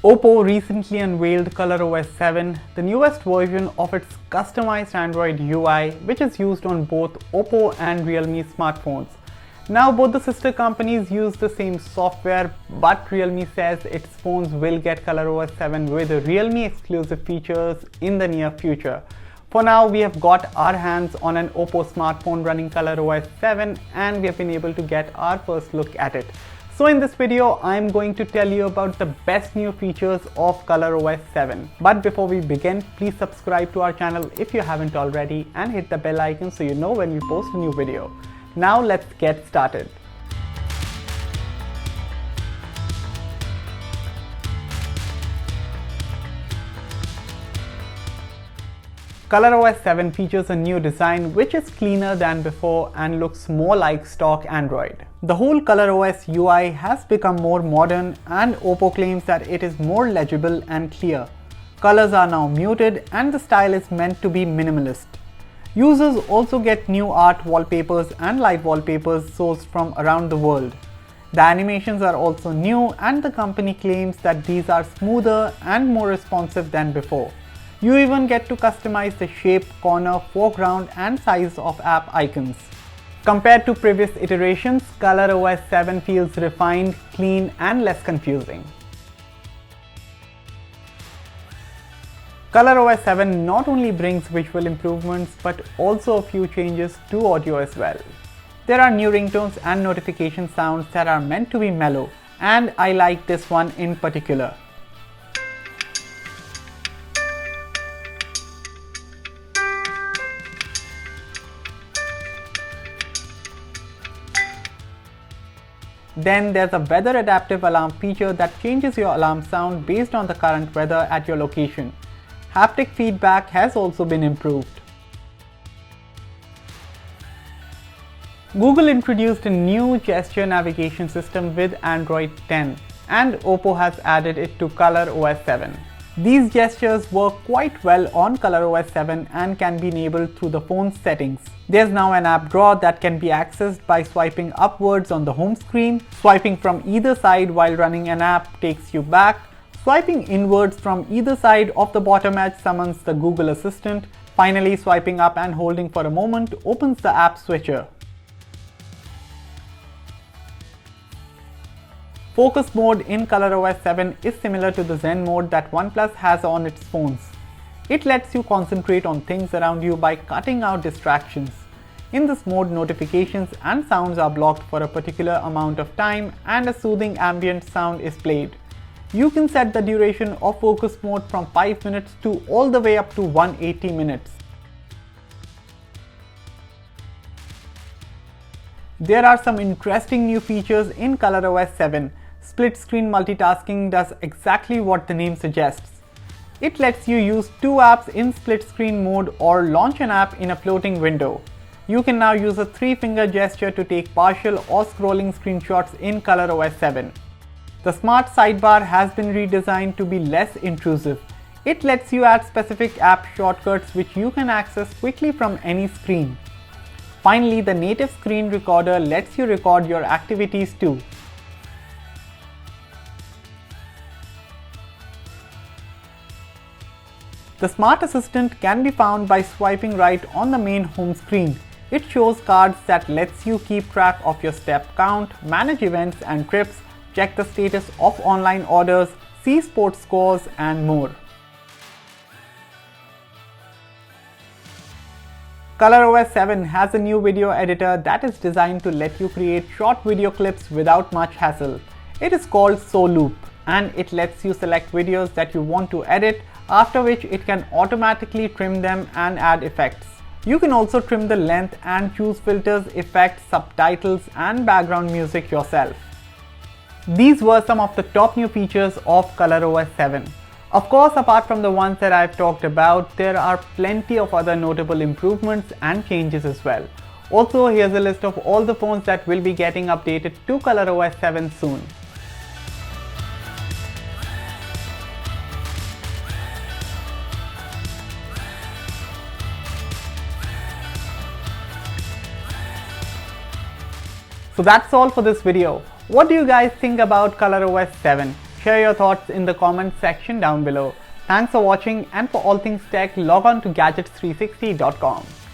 Oppo recently unveiled ColorOS 7, the newest version of its customized Android UI, which is used on both Oppo and Realme smartphones. Now both the sister companies use the same software, but Realme says its phones will get ColorOS 7 with Realme exclusive features in the near future. For now, we have got our hands on an Oppo smartphone running ColorOS 7 and we have been able to get our first look at it. So in this video, I'm going to tell you about the best new features of ColorOS 7. But before we begin, please subscribe to our channel if you haven't already and hit the bell icon so you know when we post a new video. Now let's get started. ColorOS 7 features a new design which is cleaner than before and looks more like stock Android. The whole ColorOS UI has become more modern and Oppo claims that it is more legible and clear. Colors are now muted and the style is meant to be minimalist. Users also get new art wallpapers and live wallpapers sourced from around the world. The animations are also new and the company claims that these are smoother and more responsive than before. You even get to customize the shape, corner, foreground and size of app icons. Compared to previous iterations, ColorOS 7 feels refined, clean and less confusing. ColorOS 7 not only brings visual improvements but also a few changes to audio as well. There are new ringtones and notification sounds that are meant to be mellow, and I like this one in particular. Then there's a weather adaptive alarm feature that changes your alarm sound based on the current weather at your location. Haptic feedback has also been improved. Google introduced a new gesture navigation system with Android 10 and Oppo has added it to ColorOS 7. These gestures work quite well on ColorOS 7 and can be enabled through the phone's settings. There's now an app drawer that can be accessed by swiping upwards on the home screen. Swiping from either side while running an app takes you back. Swiping inwards from either side of the bottom edge summons the Google Assistant. Finally, swiping up and holding for a moment opens the app switcher. Focus mode in ColorOS 7 is similar to the Zen mode that OnePlus has on its phones. It lets you concentrate on things around you by cutting out distractions. In this mode, notifications and sounds are blocked for a particular amount of time and a soothing ambient sound is played. You can set the duration of focus mode from 5 minutes to all the way up to 180 minutes. There are some interesting new features in ColorOS 7. Split-screen multitasking does exactly what the name suggests. It lets you use two apps in split-screen mode or launch an app in a floating window. You can now use a 3-finger gesture to take partial or scrolling screenshots in ColorOS 7. The smart sidebar has been redesigned to be less intrusive. It lets you add specific app shortcuts which you can access quickly from any screen. Finally, the native screen recorder lets you record your activities too. The Smart Assistant can be found by swiping right on the main home screen. It shows cards that lets you keep track of your step count, manage events and trips, check the status of online orders, see sports scores and more. ColorOS 7 has a new video editor that is designed to let you create short video clips without much hassle. It is called SoLoop and it lets you select videos that you want to edit, after which it can automatically trim them and add effects. You can also trim the length and choose filters, effects, subtitles and background music yourself. These were some of the top new features of ColorOS 7. Of course, apart from the ones that I've talked about, there are plenty of other notable improvements and changes as well. Also, here's a list of all the phones that will be getting updated to ColorOS 7 soon. So that's all for this video. What do you guys think about ColorOS 7? share your thoughts in the comments section down below. Thanks for watching, and for all things tech, log on to gadgets360.com.